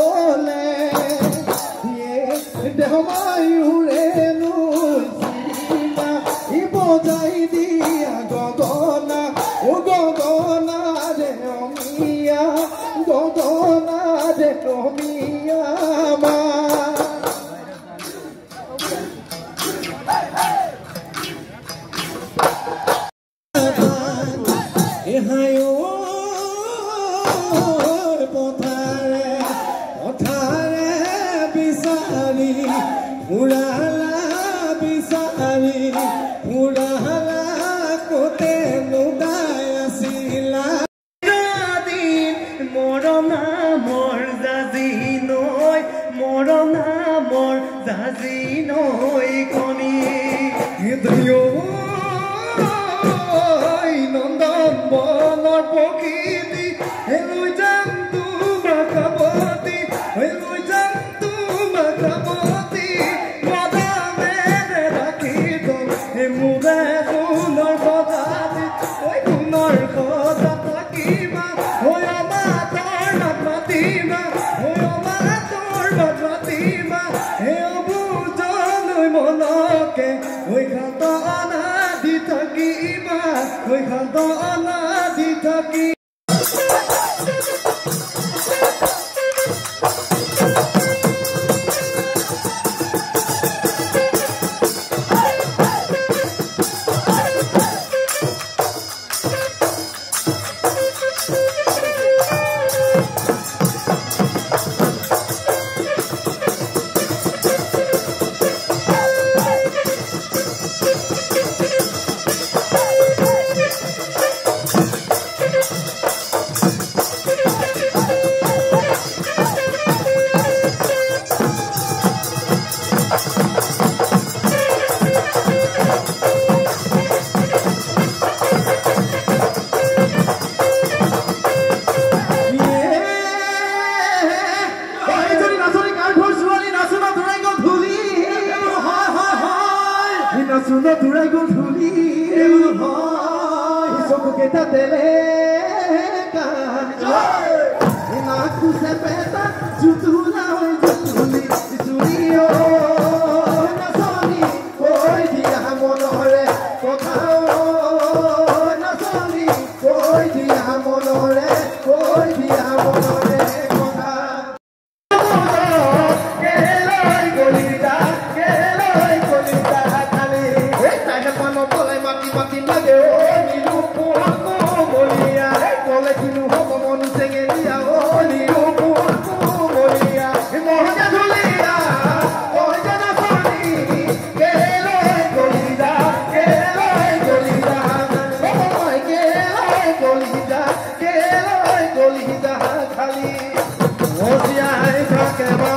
বলে দেহমায়ুৰে নুসিমা ই বজাই দিয়া গগনা ও গগনা ৰে অমিয়া গগনা ৰে অমিয়া মা এহায়ো পথাৰে পথাৰে বিচাৰি উৰালা বিচাৰি উৰালা কোতে নুদাই আছিলা দিন মৰণা মোৰ জাজি নৈ মৰণা মোৰ জাজি নৈ কণী নন্দন বনৰ প্ৰকৃতি লৈ যাম তোমাৰ কাপতি লৈ যাম তোমাৰ কাপতি মদামেৰে ৰাখি মোৰে সোণৰ বজাতি সোণৰ সজা থাকিবা মাতৰ নাম মাতিবা মাতৰ নাম মাতিবা বুজলৈ মনকে খান্ত অনাদি থাকিবা খান্ত অনাদি থাকি Suno durai gudhuli Isoko kita telekan Aku sepeta jutula jutuli Julio Nasoni Koi dia monore Kokao Nasoni Koi dia monore Koi dia monore Khali, oh, yeah,